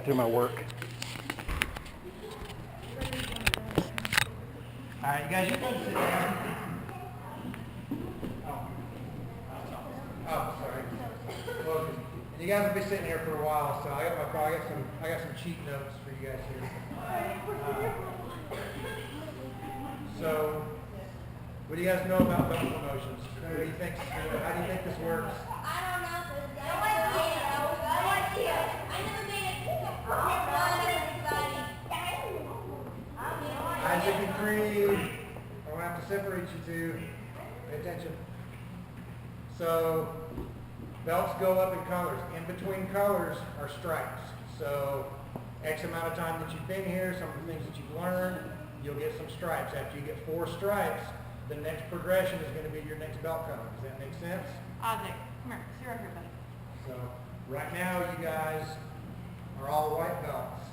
through my work. All right, you guys, you can sit down. Oh, sorry. Well, and you guys will be sitting here for a while, so I got some cheat notes for you guys here. So, what do you guys know about belt promotions? What do you think? How do you think this works? I don't know. No idea. No idea. I never made it. Isaac and Creed. I'm going to have to separate you two. Pay attention. So, belts go up in colors. In between colors are stripes. So, X amount of time that you've been here, some of the things that you've learned, you'll get some stripes. After you get 4 stripes, the next progression is going to be your next belt color. Does that make sense? Isaac, come here. Sit right here, buddy. So, right now you guys are all white belts,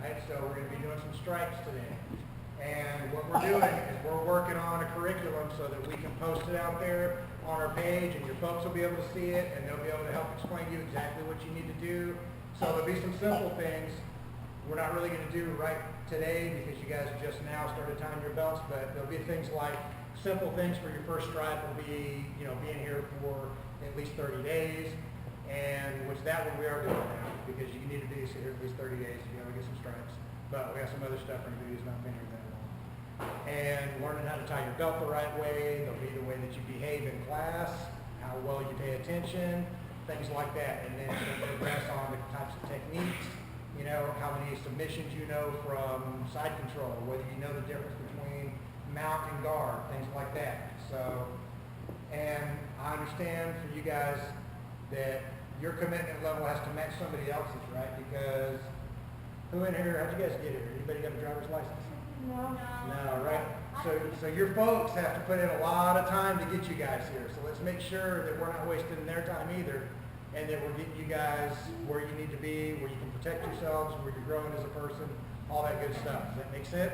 right? So we're going to be doing some stripes today. And what we're doing is we're working on a curriculum so that we can post it out there on our page, and your folks will be able to see it, and they'll be able to help explain to you exactly what you need to do. So there'll be some simple things we're not really going to do right today because you guys just now started tying your belts, but there'll be things like simple things for your first stripe will be, being here for at least 30 days, and which that one we are doing now because you need to be here at least 30 days if you want to get some stripes. But we got some other stuff we're going to do that's not been here that long. And learning how to tie your belt the right way, there'll be the way that you behave in class, how well you pay attention, things like that. And then we'll progress on the types of techniques, how many submissions you know from side control, whether you know the difference between mount and guard, things like that. So, and I understand for you guys that your commitment level has to match somebody else's, right? Because who in here, how'd you guys get here? Anybody got a driver's license? No, right? So your folks have to put in a lot of time to get you guys here. So let's make sure that we're not wasting their time either, and that we're getting you guys where you need to be, where you can protect yourselves, where you're growing as a person, all that good stuff. Does that make sense?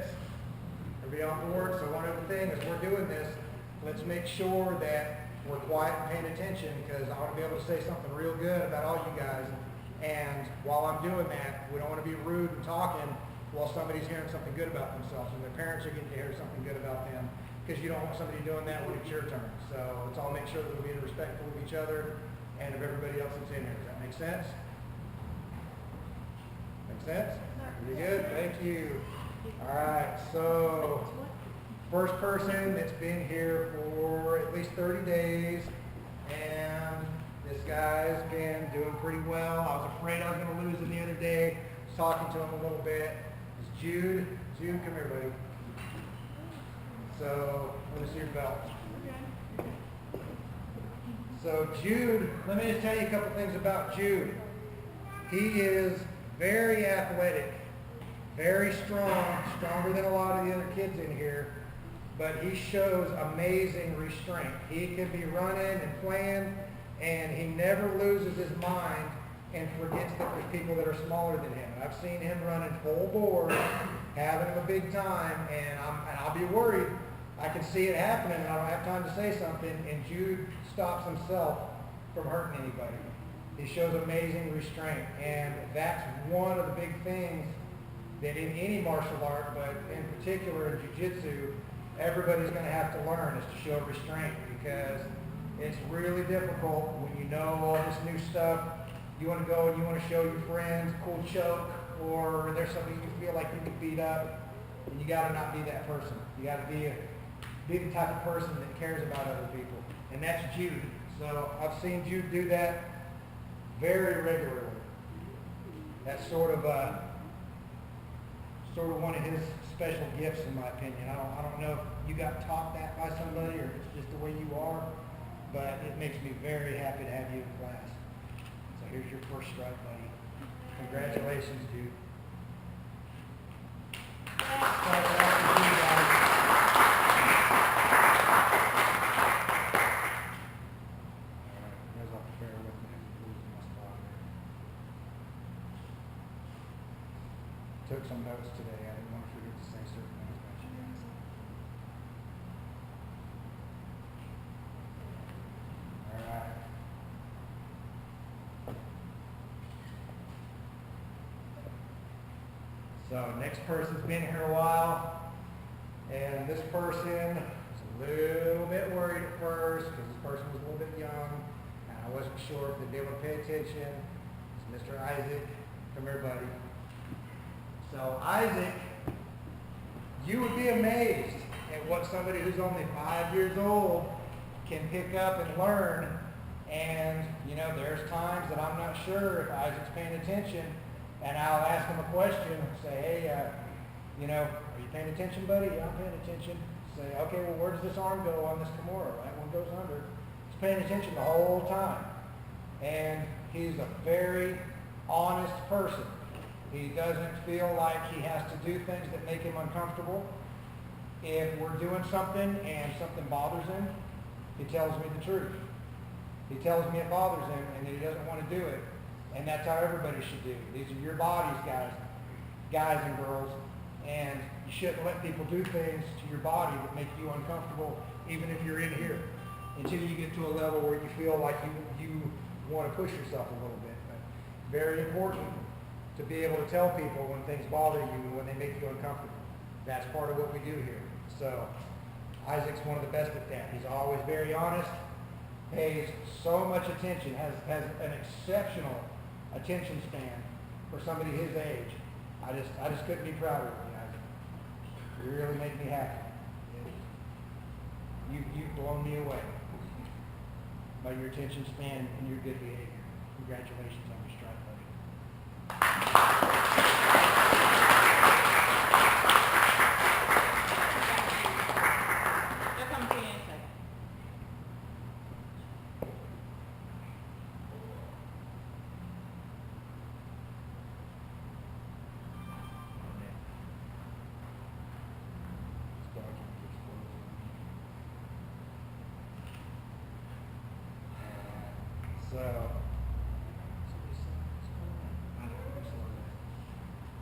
Everybody on board? So one other thing, as we're doing this, let's make sure that we're quiet and paying attention, because I want to be able to say something real good about all you guys. And while I'm doing that, we don't want to be rude and talking while somebody's hearing something good about themselves, and their parents are getting to hear something good about them, because you don't want somebody doing that when it's your turn. So let's all make sure that we're being respectful of each other and of everybody else that's in here. Does that make sense? Make sense? Pretty good. Thank you. All right. So first person that's been here for at least 30 days, and this guy's been doing pretty well. I was afraid I was going to lose him the other day. I was talking to him a little bit. It's Jude. Jude, come here, buddy. So, let me see your belt. So Jude, let me just tell you a couple things about Jude. He is very athletic, very strong, stronger than a lot of the other kids in here, but he shows amazing restraint. He can be running and playing, and he never loses his mind and forgets that there's people that are smaller than him. I've seen him running full bore, having a big time, and I'll be worried. I can see it happening, and I don't have time to say something, and Jude stops himself from hurting anybody. He shows amazing restraint, and that's one of the big things that in any martial art, but in particular in jiu-jitsu, everybody's going to have to learn is to show restraint, because it's really difficult when you know all this new stuff. You want to go and you want to show your friends a cool choke, or there's something you feel like you can beat up, and you got to not be that person. You got to be the type of person that cares about other people, and that's Jude. So I've seen Jude do that very regularly. That's sort of one of his special gifts, in my opinion. I don't know if you got taught that by somebody or if it's just the way you are, but it makes me very happy to have you in class. So here's your first stripe, buddy. Congratulations, dude. Took some notes today. I didn't want to forget to say certain things about you guys. All right. So next person's been here a while, and this person is a little bit worried at first because this person was a little bit young, and I wasn't sure if they'd be able to pay attention. It's Mr. Isaac. Come here, buddy. So Isaac, you would be amazed at what somebody who's only 5 years old can pick up and learn. And, you know, there's times that I'm not sure if Isaac's paying attention, and I'll ask him a question, say, hey, you know, are you paying attention, buddy? Yeah, I'm paying attention. Say, okay, well, where does this arm go on this Kimura? That one goes under. He's paying attention the whole time. And he's a very honest person. He doesn't feel like he has to do things that make him uncomfortable. If we're doing something and something bothers him, he tells me the truth. He tells me it bothers him and that he doesn't want to do it. And that's how everybody should do. These are your bodies, guys and girls. And you shouldn't let people do things to your body that make you uncomfortable, even if you're in here, until you get to a level where you feel like you want to push yourself a little bit. But very important to be able to tell people when things bother you and when they make you uncomfortable. That's part of what we do here. So Isaac's one of the best at that. He's always very honest, pays so much attention, has an exceptional attention span for somebody his age. I just couldn't be prouder of you, Isaac. You really make me happy. You've blown me away by your attention span and your good behavior. Congratulations on your strike, buddy. They'll come to you in a second.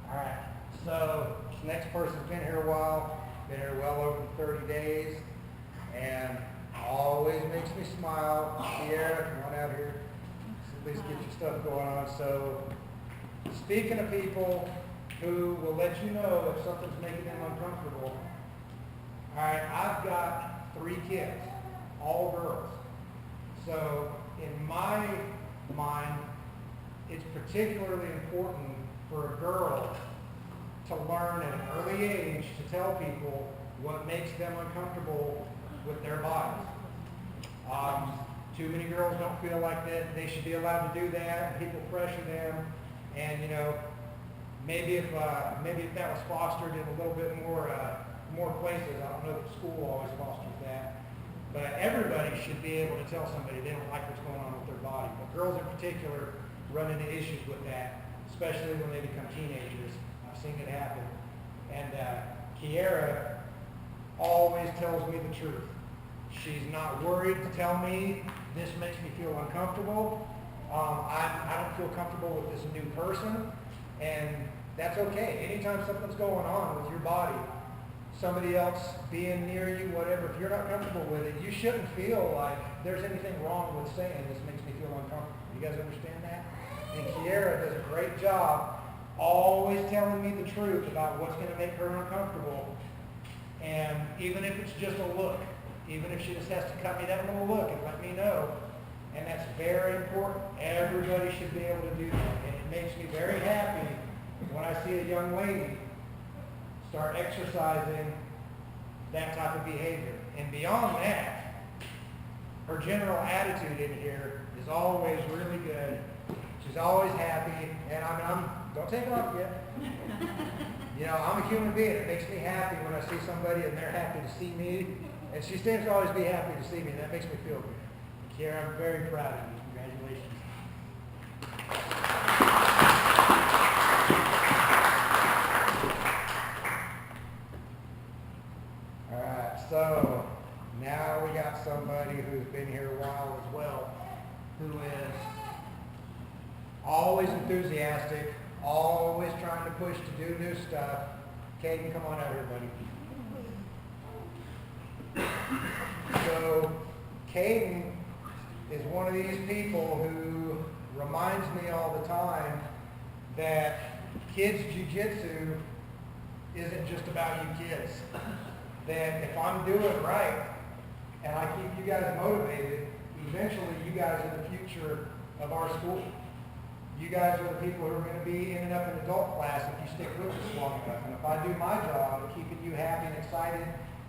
Alright, so this next person's been here a while, been here well over 30 days, and always makes me smile. Sierra, come on out here. At least get your stuff going on. So, speaking of people who will let you know if something's making them uncomfortable, alright, I've got 3 kids, all girls. So, in my mind, it's particularly important for a girl to learn at an early age to tell people what makes them uncomfortable with their bodies. Too many girls don't feel like that they should be allowed to do that. People pressure them, and you know, maybe if that was fostered in a little bit more places. I don't know that school always fosters that, but everybody should be able to tell somebody they don't like what's going on with their body. But girls in particular run into issues with that, especially when they become teenagers. I've seen it happen. And Kiara always tells me the truth. She's not worried to tell me this makes me feel uncomfortable. I don't feel comfortable with this new person, and that's okay. Anytime something's going on with your body, somebody else being near you, whatever, if you're not comfortable with it, you shouldn't feel like there's anything wrong with saying this makes me feel uncomfortable. You guys understand that? And Kiara does a great job always telling me the truth about what's going to make her uncomfortable. And even if it's just a look, even if she just has to cut me that little look and let me know. And that's very important. Everybody should be able to do that. And it makes me very happy when I see a young lady start exercising that type of behavior. And beyond that, her general attitude in here is always really good. She's always happy, and I'm don't take it off yet. You know, I'm a human being. It makes me happy when I see somebody and they're happy to see me. And she seems to always be happy to see me. That makes me feel good. Kiara, I'm very proud of you. Congratulations. All right, so now we got somebody who's been here a while as well, who is always enthusiastic, always trying to push to do new stuff. Caden, come on out here, buddy. So, Caden is one of these people who reminds me all the time that kids jiu-jitsu isn't just about you kids. Then if I'm doing right and I keep you guys motivated, eventually you guys are the future of our school. You guys are the people who are going to be ending up in adult class if you stick with us long enough. And if I do my job of keeping you happy and excited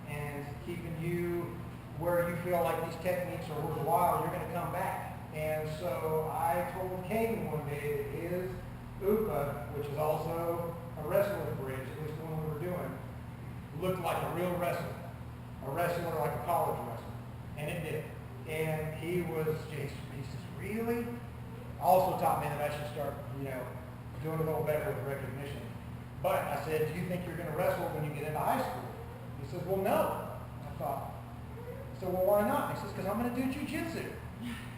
and keeping you where you feel like these techniques are worthwhile, you're going to come back. And so I told Caden one day that his UPA, which is also a wrestling bridge, at least the one we were doing, looked like a real wrestler. A wrestler like a college wrestler. And it did. And he says, really? Also taught me that I should start, doing a little better with recognition. But I said, do you think you're going to wrestle when you get into high school? He says, well, no. I said, well, why not? He says, because I'm going to do jiu-jitsu.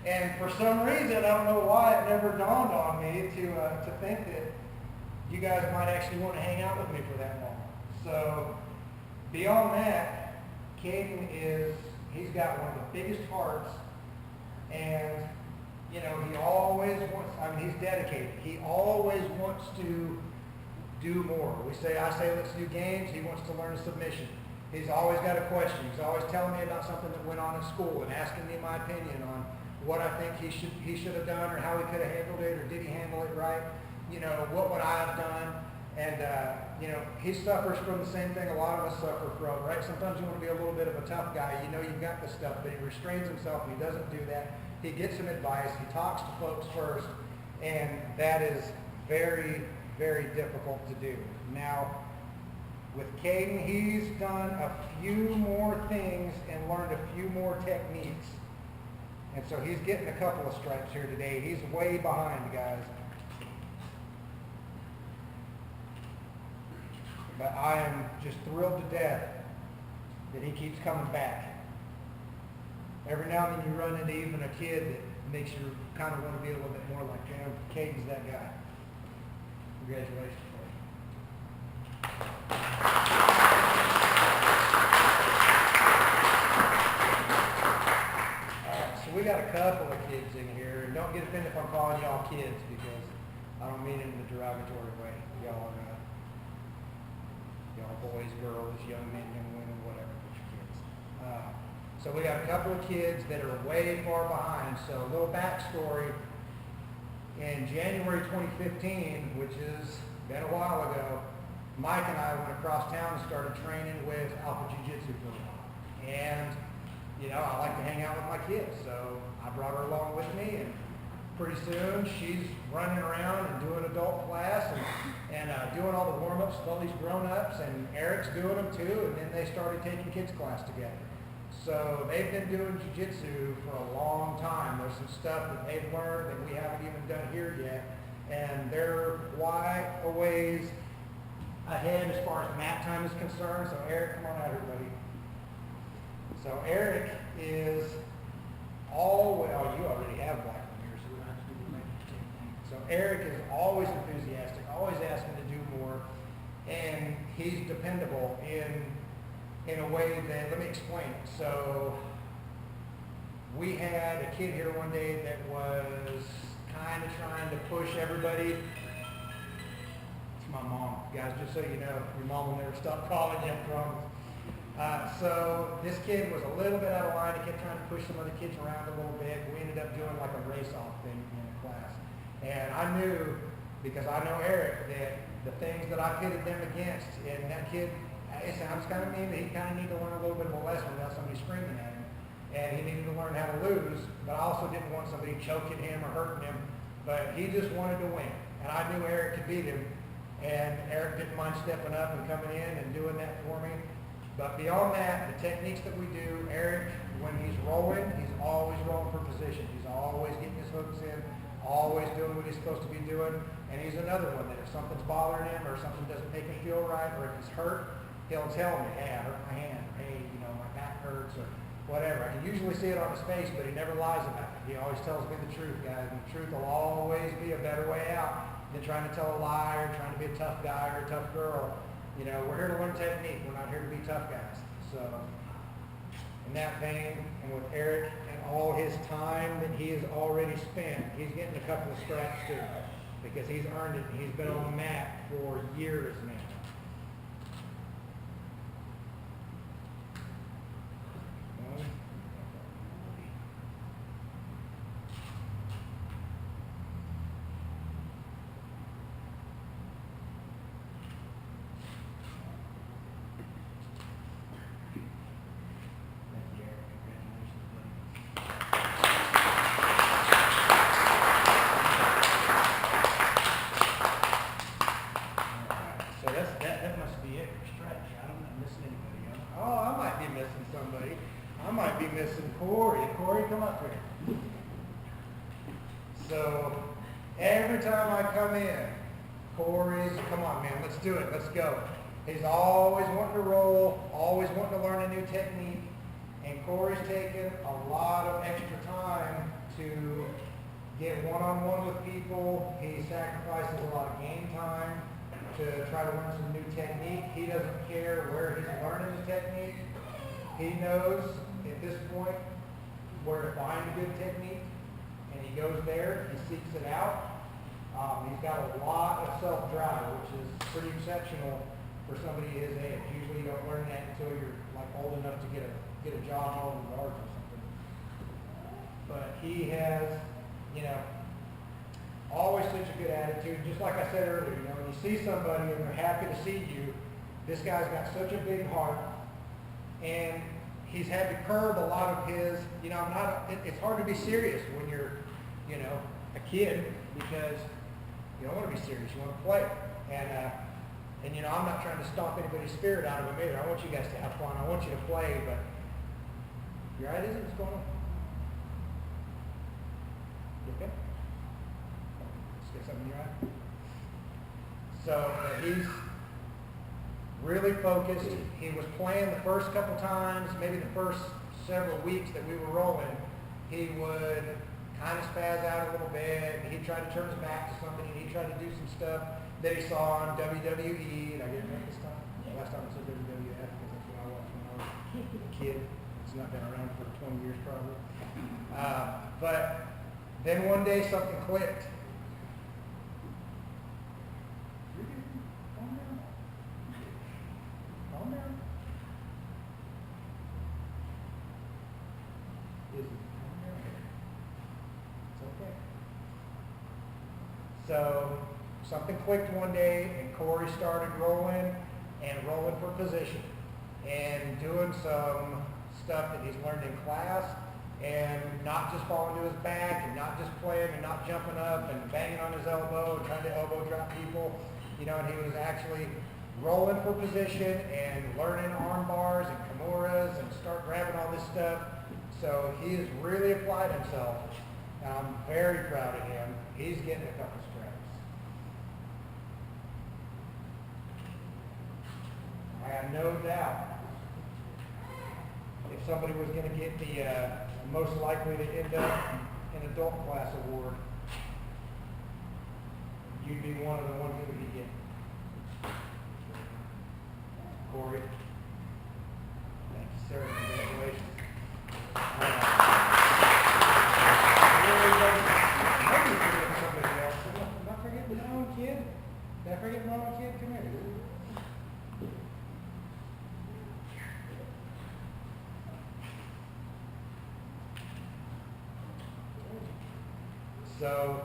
And for some reason, I don't know why, it never dawned on me to think that you guys might actually want to hang out with me for that long. So beyond that, Caden he's got one of the biggest hearts, and he always wants, he's dedicated. He always wants to do more. I say, let's do games. He wants to learn a submission. He's always got a question. He's always telling me about something that went on in school and asking me my opinion on what I think he should have done or how he could have handled it or did he handle it right. What would I have done? And, he suffers from the same thing a lot of us suffer from, right? Sometimes you want to be a little bit of a tough guy. You've got the stuff, but he restrains himself and he doesn't do that. He gets some advice. He talks to folks first, and that is very, very difficult to do. Now, with Caden, he's done a few more things and learned a few more techniques. And so he's getting a couple of stripes here today. He's way behind, guys. But I am just thrilled to death that he keeps coming back. Every now and then you run into even a kid that makes you kind of want to be a little bit more like him. Caden's that guy. Congratulations, buddy. All right, so we got a couple of kids in here. And don't get offended if I'm calling y'all kids, because I don't mean it in a derogatory way. Y'all are boys, girls, young men, young women, whatever, but your kids. So we got a couple of kids that are way far behind. So a little backstory. In January 2015, which has been a while ago, Mike and I went across town and started training with Alpha Jiu-Jitsu for a while. And, I like to hang out with my kids. So I brought her along with me, and pretty soon she's running around and doing adult class and doing all the warm-ups with all these grown-ups, and Eric's doing them too, and then they started taking kids class together. So they've been doing jiu-jitsu for a long time. There's some stuff that they've learned that we haven't even done here yet, and they're quite a ways ahead as far as mat time is concerned. So Eric, come on out here, buddy. So Eric is you already have black one here, so we don't have to do the same thing. So Eric is always enthusiastic, always asking to do more, and he's dependable in a way that, let me explain it. So we had a kid here one day that was kind of trying to push everybody. It's my mom, guys, just so you know, your mom will never stop calling you, I promise. So this kid was a little bit out of line. He kept trying to push some other kids around a little bit. We ended up doing like a race-off thing in the class. And I knew, because I know Eric, that the things that I pitted them against, and that kid, it sounds kind of mean, but he kind of needed to learn a little bit of a lesson without somebody screaming at him. And he needed to learn how to lose, but I also didn't want somebody choking him or hurting him. But he just wanted to win. And I knew Eric could beat him. And Eric didn't mind stepping up and coming in and doing that for me. But beyond that, the techniques that we do, Eric, when he's rolling, he's always rolling for position. He's always getting his hooks in, always doing what he's supposed to be doing. And he's another one that if something's bothering him or something doesn't make him feel right, or if he's hurt, he'll tell me, hey, I hurt my hand, or hey, my back hurts, or whatever. I can usually see it on his face, but he never lies about it. He always tells me the truth, guys. And the truth will always be a better way out than trying to tell a lie or trying to be a tough guy or a tough girl. We're here to learn technique. We're not here to be tough guys. So in that vein, and with Eric and all his time that he has already spent, he's getting a couple of stripes too, because he's earned it. He's been on the mat for years now. missing anybody. Oh, I might be missing somebody. I might be missing Corey. Corey, come up here. So every time I come in, Corey's, come on man, let's do it, let's go. He's always wanting to roll, always wanting to learn a new technique, and Corey's taken a lot of extra time to get one-on-one with people. He sacrifices a lot of game time to try to learn some new technique. He doesn't care where he's learning the technique. He knows at this point where to find a good technique, and he goes there, he seeks it out. He's got a lot of self-drive, which is pretty exceptional for somebody his age. Usually you don't learn that until you're like old enough to get a job home in yards or something. But he has, you know, always such a good attitude. Just like I said earlier, you know, when you see somebody and they're happy to see you, this guy's got such a big heart, and he's had to curb a lot of his, you know, it's hard to be serious when you're, you know, a kid, because you don't want to be serious, you want to play. And you know, I'm not trying to stomp anybody's spirit out of them either. I want you guys to have fun. I want you to play, but you all right, isn't it? What's going on? You okay? Let's get something in your eye. So he's really focused. He was playing the first couple times, maybe the first several weeks that we were rolling. He would kind of spaz out a little bit. He'd try to turn his back to something, and he'd try to do some stuff that he saw on WWE. And I get it right this time? Yeah. Last time I said WWF, because that's what I watched when I was a kid. It's not been around for 20 years probably. But then one day something clicked. Calm down. Calm down. So something clicked one day, and Corey started rolling for position and doing some stuff that he's learned in class, and not just falling to his back, and not just playing and not jumping up and banging on his elbow and trying to elbow drop people, you know, and he was actually rolling for position and learning arm bars and kimuras and start grabbing all this stuff. So he has really applied himself. I'm very proud of him. He's getting a couple stripes. I have no doubt if somebody was going to get the most likely to end up in adult class award, you'd be one of the ones that would be getting. Corey, thank you, sir. Congratulations. Did I forget my own kid? Come here. So,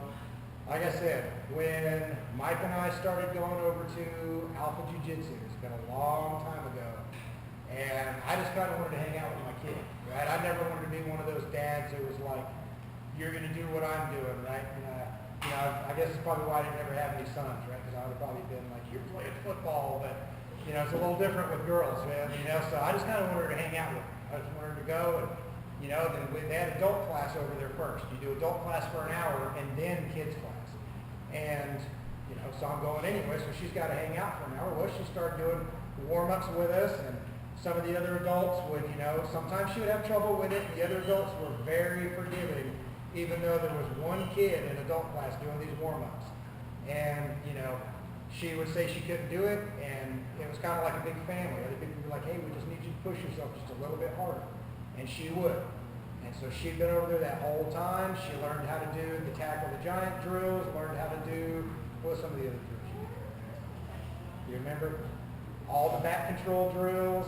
like I said, when Mike and I started going over to Alpha Jiu-Jitsu, it's been a long time ago, and I just kind of wanted to hang out with my kid, right? I never wanted to be one of those dads who was like, you're going to do what I'm doing, right? And, you know, I guess it's probably why I didn't ever have any sons, right? Because I would have probably been like, you're playing football, but, you know, it's a little different with girls, man, you know? So I just kind of wanted her to hang out with her. I just wanted her to go, and, you know, then they had adult class over there first. You do adult class for an hour, and then kids class. And, you know, so I'm going anyway, so she's got to hang out for an hour. Well, she started doing warm-ups with us, and some of the other adults would, you know, sometimes she would have trouble with it. The other adults were very forgiving, even though there was one kid in adult class doing these warm-ups. And, you know, she would say she couldn't do it, and it was kind of like a big family. Other people were like, hey, we just need you to push yourself just a little bit harder. And she would. And so she'd been over there that whole time. She learned how to do the tackle the giant drills, learned how to do, what were some of the other drills? You remember? All the back control drills.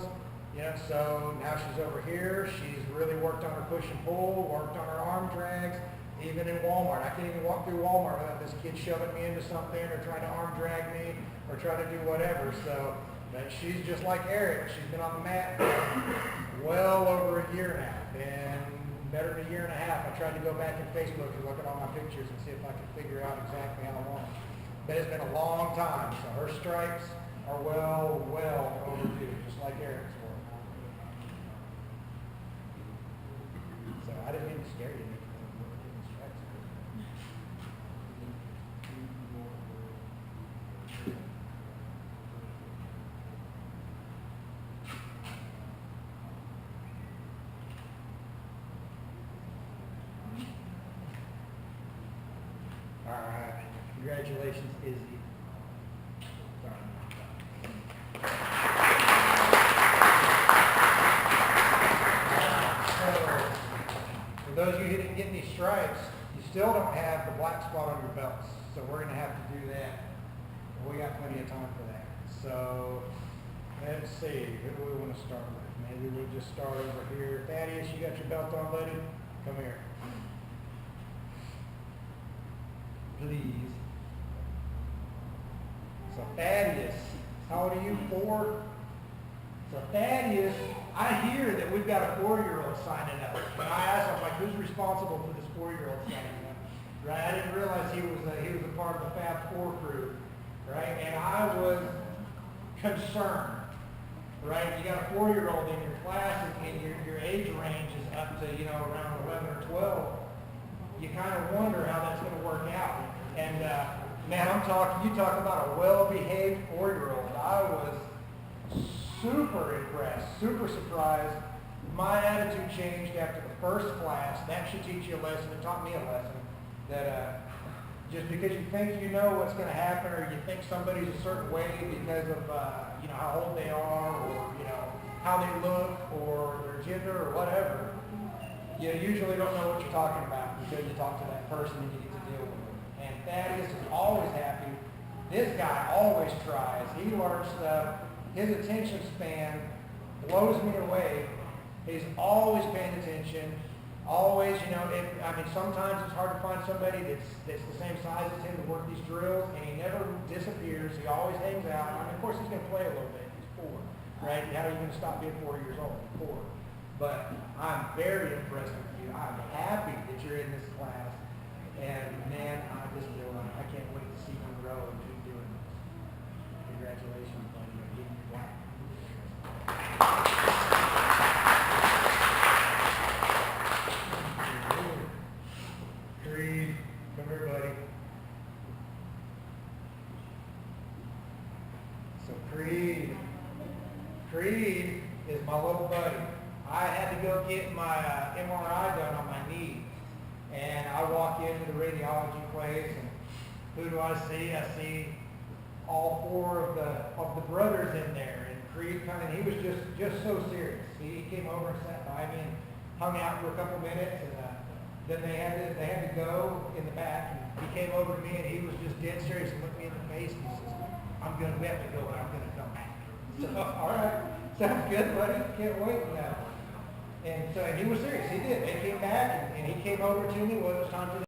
You know, so now she's over here. She's really worked on her push and pull, worked on her arm drags, even in Walmart. I can't even walk through Walmart without this kid shoving me into something or trying to arm drag me or trying to do whatever. So, but she's just like Eric. She's been on the mat well over a year now. And better than a year and a half. I tried to go back in Facebook and look at all my pictures and see if I could figure out exactly how long. But it's been a long time. So her stripes, are well overdue, just like Eric's were. So I didn't mean to scare you, Nick. All right. Congratulations, Izzy. For those of you who didn't get any stripes, you still don't have the black spot on your belts. So we're going to have to do that. We got plenty of time for that. So let's see. Who do we want to start with? Maybe we'll just start over here. Thaddeus, you got your belt on, buddy? Come here. Please. So Thaddeus, how old are you? 4? So Thaddeus, I hear that we've got a 4-year-old signing up. And I asked him, like, who's responsible for this 4-year-old signing up? Right? I didn't realize he was a part of the Fab 4 crew. Right? And I was concerned. Right? You got a 4-year-old in your class and your age range is up to, around 11 or 12. You kind of wonder how that's going to work out. And man, you talk about a well-behaved 4-year-old. I was super impressed, super surprised. My attitude changed after the first class. That should teach you a lesson. It taught me a lesson that just because you think you know what's going to happen, or you think somebody's a certain way because of how old they are, or how they look, or their gender, or whatever, you usually don't know what you're talking about until you talk to that person and you get to deal with them. And Thaddeus is always happy. This guy always tries. He learns stuff. His attention span blows me away. He's always paying attention. Always, sometimes it's hard to find somebody that's the same size as him to work these drills, and he never disappears. He always hangs out. Of course, he's going to play a little bit. He's 4, right? How are you going to stop being 4 years old? 4. But I'm very impressed with you. I'm happy that you're in this class. And man, I can't wait to see you grow and keep doing this. Congratulations, buddy. You're getting your black. Creed, come here, buddy. So Creed is my little buddy. I had to go get my MRI done on my knee. And I walk into the radiology place, and who do I see? I see all 4 of the brothers in there. And Creed he was just so serious. He came over and sat by me and hung out for a couple minutes, and then they had to go in the back. And he came over to me, and he was just dead serious and looked me in the face, and he says, we have to go, but I'm gonna come back. So, all right, sounds good, buddy. Can't wait now. And so he was serious. He did. They came back, and he came over to me when it was time for